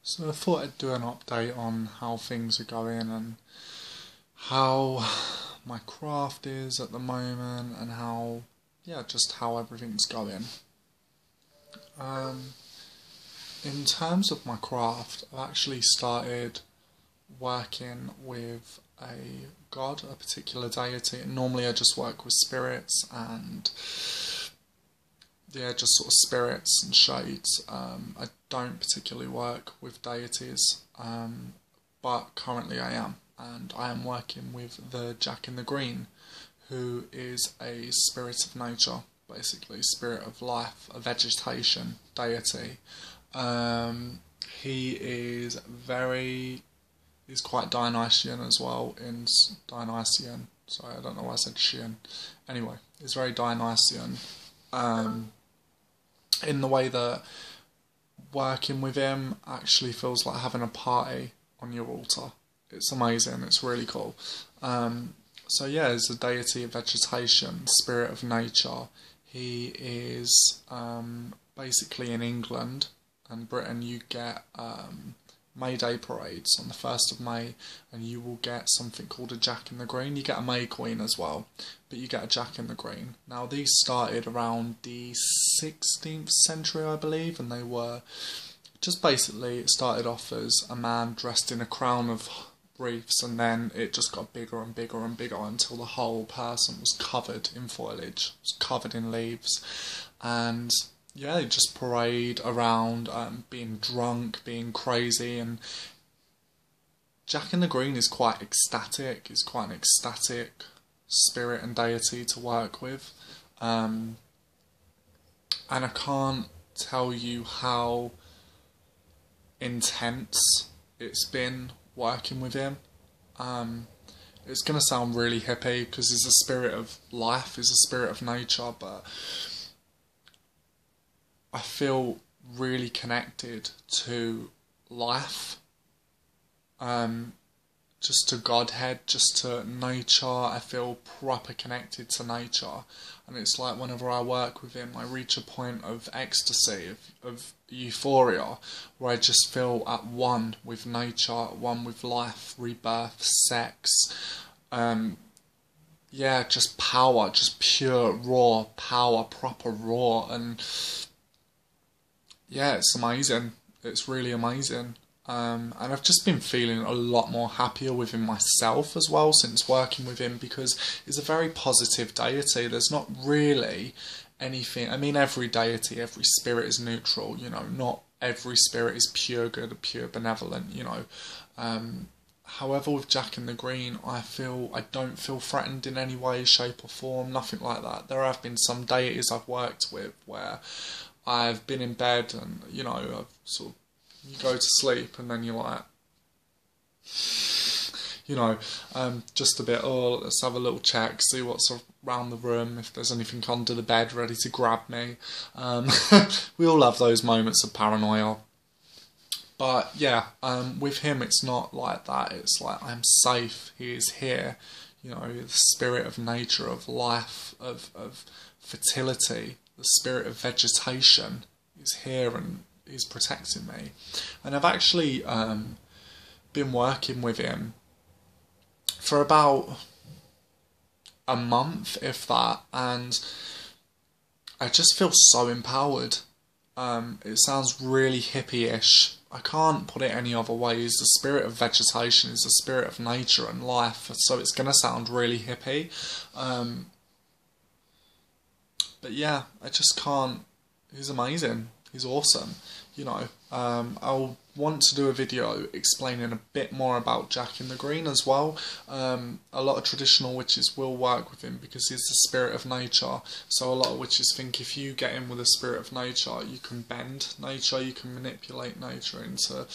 So I thought I'd do an update on how things are going and how my craft is at the moment and how, just how everything's going. In terms of my craft, I've actually started working with a god, a particular deity. And normally I just work with spirits and just sort of spirits and shades. I don't particularly work with deities, but currently I am, and I am working with the Jack in the Green, who is a spirit of nature, basically spirit of life, a vegetation deity. He's quite Dionysian as well, Dionysian, sorry I don't know why I said Shian. Anyway, he's very Dionysian, in the way that working with him actually feels like having a party on your altar. It's amazing, it's really cool. So he's a deity of vegetation, spirit of nature. He is basically in England and Britain. You get May Day parades on the 1st of May, and you will get something called a Jack in the Green. You get a May Queen as well, but you get a Jack in the Green. Now these started around the 16th century, I believe, and they were just basically, it started off as a man dressed in a crown of wreaths, and then it just got bigger and bigger and bigger until the whole person was covered in foliage, was covered in leaves, and they just parade around, being drunk, being crazy, and Jack in the Green is quite ecstatic. He's quite an ecstatic spirit and deity to work with, and I can't tell you how intense it's been working with him. It's going to sound really hippie because he's a spirit of life, he's a spirit of nature, but I feel really connected to life, just to Godhead, just to nature. I feel proper connected to nature, and it's like whenever I work with him I reach a point of ecstasy, of euphoria, where I just feel at one with nature, at one with life, rebirth, sex, just power, just pure raw power, proper raw, and it's amazing. It's really amazing. And I've just been feeling a lot more happier with him myself as well since working with him, because he's a very positive deity. There's not really anything. I mean, every deity, every spirit is neutral, not every spirit is pure good, pure benevolent, However, with Jack in the Green, I don't feel threatened in any way, shape or form, nothing like that. There have been some deities I've worked with where I've been in bed and, I've sort of, you go to sleep and then you're like, just a bit, let's have a little check, see what's around the room, if there's anything under the bed ready to grab me. We all have those moments of paranoia. But with him it's not like that. It's like, I'm safe, he is here. The spirit of nature, of life, of fertility, the spirit of vegetation is here and he's protecting me. And I've actually been working with him for about a month, if that, and I just feel so empowered. It sounds really hippie-ish. I can't put it any other way. He's the spirit of vegetation, he's the spirit of nature and life, so it's going to sound really hippie. But I just can't. He's amazing. He's awesome. I'll want to do a video explaining a bit more about Jack in the Green as well. A lot of traditional witches will work with him because he's the spirit of nature. So a lot of witches think if you get in with the spirit of nature, you can bend nature, you can manipulate nature into,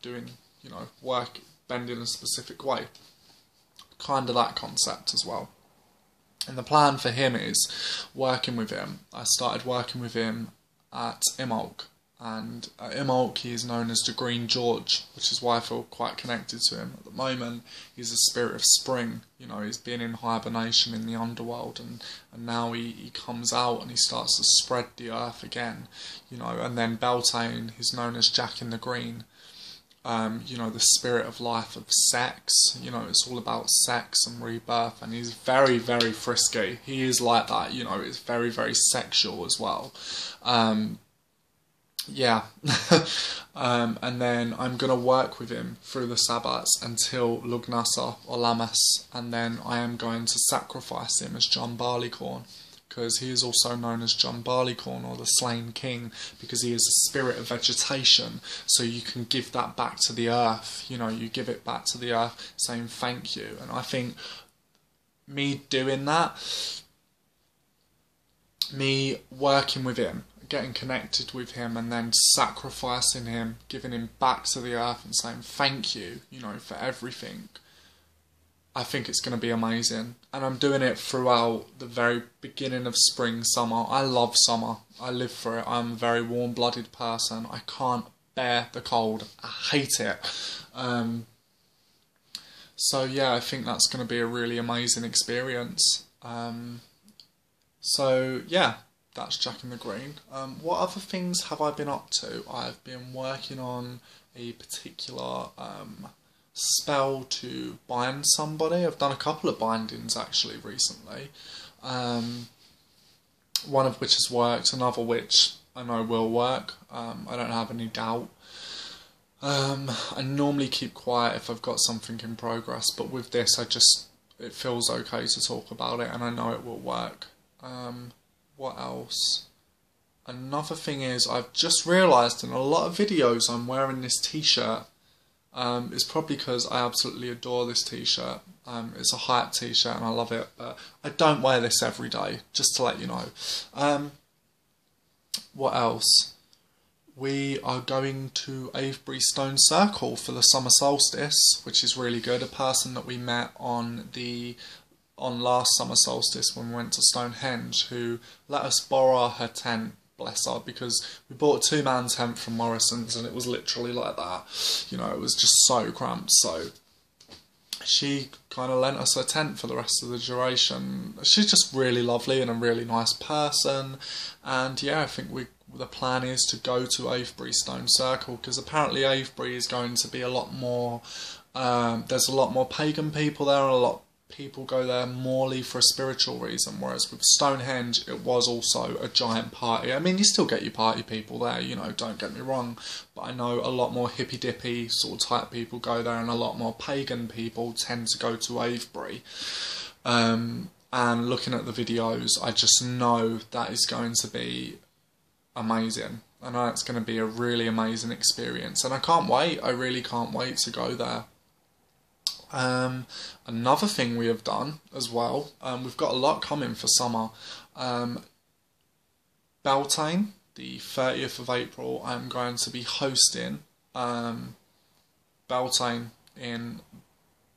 doing, work, bend in a specific way. Kind of that concept as well. And the plan for him is working with him. I started working with him at Imolc, and Imbolc, he is known as the Green George, which is why I feel quite connected to him at the moment. He's a spirit of spring, you know, he's been in hibernation in the underworld, and now he comes out and he starts to spread the earth again, you know. And then Beltane, he's known as Jack in the Green, you know, the spirit of life, of sex, you know, it's all about sex and rebirth, and he's very, very frisky. He is like that, you know, it's very, very sexual as well. Yeah. And then I'm going to work with him through the Sabbats until Lugnasa or Lammas, and then I am going to sacrifice him as John Barleycorn, because he is also known as John Barleycorn, or the Slain King, because he is a spirit of vegetation. So you can give that back to the earth, you know, you give it back to the earth saying thank you. And I think me doing that, me working with him, getting connected with him, and then sacrificing him, giving him back to the earth and saying thank you, you know, for everything, I think it's going to be amazing. And I'm doing it throughout the very beginning of spring, summer. I love summer. I live for it. I'm a very warm-blooded person. I can't bear the cold. I hate it. So yeah, I think that's going to be a really amazing experience. So yeah, that's Jack in the Green. What other things have I been up to? I've been working on a particular spell to bind somebody. I've done a couple of bindings actually recently. One of which has worked, another which I know will work. I don't have any doubt. I normally keep quiet if I've got something in progress, but with this it feels okay to talk about it, and I know it will work. What else? Another thing is, I've just realised in a lot of videos I'm wearing this t-shirt. It's probably because I absolutely adore this t-shirt. It's a hype t-shirt and I love it, but I don't wear this every day, just to let you know. What else? We are going to Avebury Stone Circle for the summer solstice, which is really good. A person that we met on last summer solstice when we went to Stonehenge, who let us borrow her tent, bless her, because we bought a two-man tent from Morrison's and it was literally like that. You know, it was just so cramped. So she kind of lent us her tent for the rest of the duration. She's just really lovely and a really nice person. And yeah, I think the plan is to go to Avebury Stone Circle, because apparently Avebury is going to be a lot more, there's a lot more pagan people there, and a lot people go there morely for a spiritual reason, whereas with Stonehenge it was also a giant party. I mean, you still get your party people there, you know, don't get me wrong, but I know a lot more hippy dippy sort of type people go there, and a lot more pagan people tend to go to Avebury. And looking at the videos, I just know that is going to be amazing. I know it's going to be a really amazing experience, and I can't wait. I really can't wait to go there. Another thing we have done as well, we've got a lot coming for summer. Beltane, the 30th of April, I'm going to be hosting Beltane in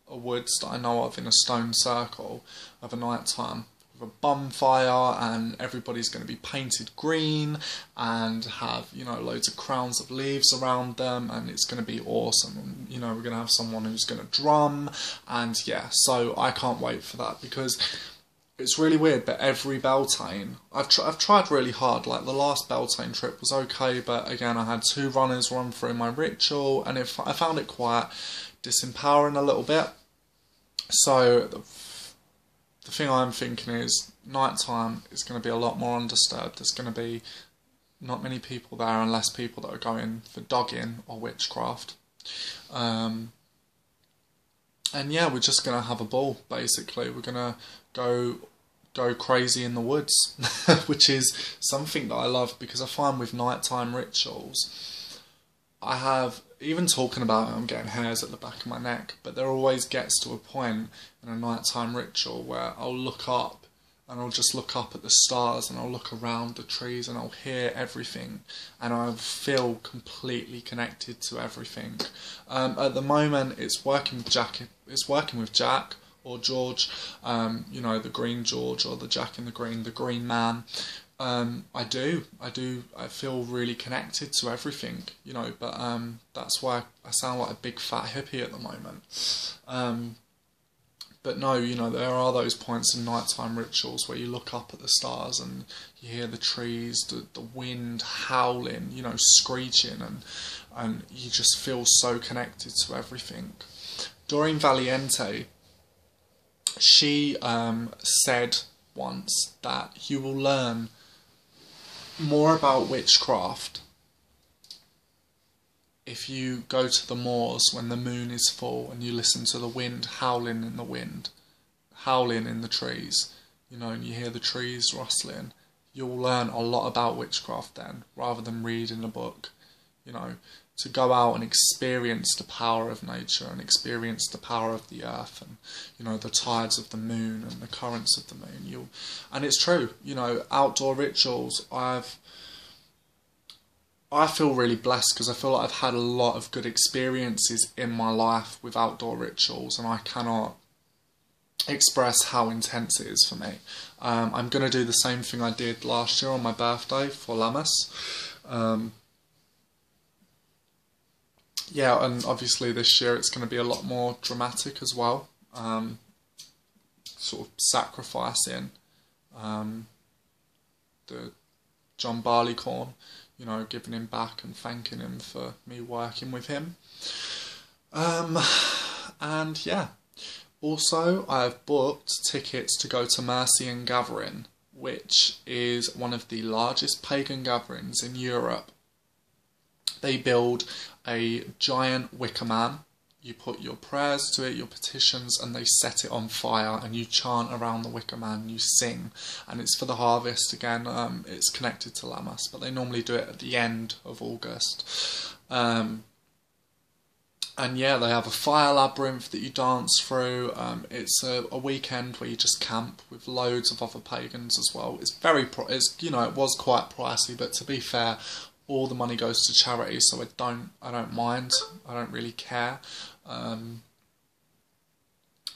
a woods that I know of, in a stone circle of a night time, with a bonfire, and everybody's going to be painted green and have, you know, loads of crowns of leaves around them, and it's going to be awesome. And, you know, we're going to have someone who's going to drum, and yeah, so I can't wait for that, because it's really weird, but every Beltane, I've tried really hard. Like the last Beltane trip was okay, but again, I had 2 runners run through my ritual, and I found it quite disempowering a little bit. So the thing I'm thinking is, night time is going to be a lot more undisturbed. There's going to be not many people there, unless people that are going for dogging or witchcraft. And yeah, we're just going to have a ball, basically. We're going to go crazy in the woods, which is something that I love, because I find with nighttime rituals, I have, even talking about it, I'm getting hairs at the back of my neck, but there always gets to a point in a nighttime ritual where I'll look up, and I'll just look up at the stars, and I'll look around the trees, and I'll hear everything, and I'll feel completely connected to everything. At the moment, it's working with Jack or George, you know, the Green George, or the Jack in the Green man, I feel really connected to everything, you know, but that's why I sound like a big fat hippie at the moment. But no, you know, there are those points in nighttime rituals where you look up at the stars and you hear the trees, the wind howling, you know, screeching, and you just feel so connected to everything. Doreen Valiente, she said once that you will learn more about witchcraft if you go to the moors when the moon is full and you listen to the wind, howling in the trees, you know, and you hear the trees rustling. You'll learn a lot about witchcraft then, rather than reading a book, you know. To go out and experience the power of nature and experience the power of the earth and, you know, the tides of the moon and the currents of the moon. And it's true, you know, outdoor rituals, I feel really blessed because I feel like I've had a lot of good experiences in my life with outdoor rituals, and I cannot express how intense it is for me. I'm going to do the same thing I did last year on my birthday for Lammas. Yeah, and obviously this year it's going to be a lot more dramatic as well. Sort of sacrificing the John Barleycorn, you know, giving him back and thanking him for me working with him. And yeah, also I've booked tickets to go to Mercy and Gathering, which is one of the largest pagan gatherings in Europe. They build a giant wicker man. You put your prayers to it, your petitions, and they set it on fire, and you chant around the wicker man, you sing, and it's for the harvest again. It's connected to Lammas, but they normally do it at the end of August. And yeah, they have a fire labyrinth that you dance through. It's a weekend where you just camp with loads of other pagans as well. It's you know, it was quite pricey, but to be fair, all the money goes to charity, so I don't mind. I don't really care.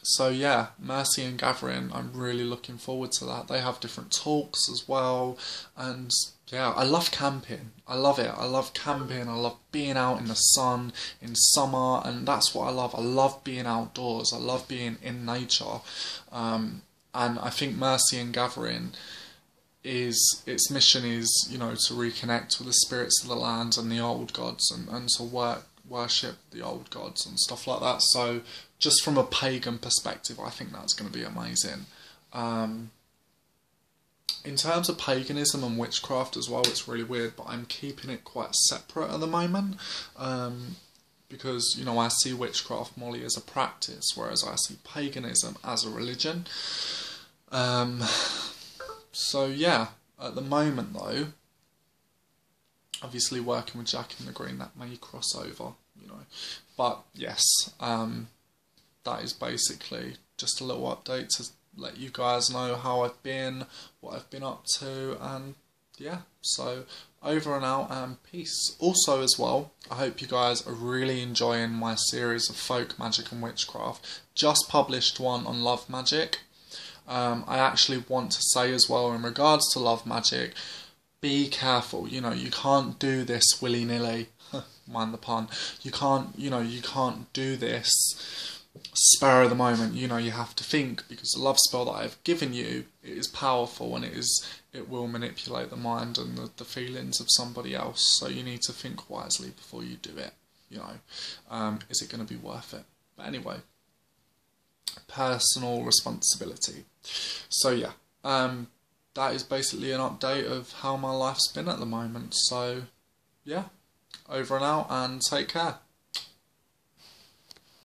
So yeah, Mercy and Gathering, I'm really looking forward to that. They have different talks as well, and yeah, I love camping. I love it. I love camping. I love being out in the sun in summer, and that's what I love. I love being outdoors. I love being in nature. And I think Mercy and Gathering, its mission is, you know, to reconnect with the spirits of the land and the old gods, and to worship the old gods and stuff like that. So just from a pagan perspective, I think that's going to be amazing. In terms of paganism and witchcraft as well, it's really weird, but I'm keeping it quite separate at the moment, because, you know, I see witchcraft morely as a practice, whereas I see paganism as a religion. So yeah, at the moment though, obviously working with Jack in the Green, that may cross over, you know. But yes, that is basically just a little update to let you guys know how I've been, what I've been up to, and yeah, so over and out and peace. Also as well, I hope you guys are really enjoying my series of folk magic and witchcraft. Just published one on love magic. I actually want to say as well, in regards to love magic, be careful. You know, you can't do this willy-nilly. Mind the pun. You can't do this spur of the moment. You know, you have to think, because the love spell that I've given you, it is powerful, and it will manipulate the mind and the feelings of somebody else. So you need to think wisely before you do it. You know, is it going to be worth it? But anyway, personal responsibility. So yeah, that is basically an update of how my life's been at the moment. So yeah, over and out, and take care.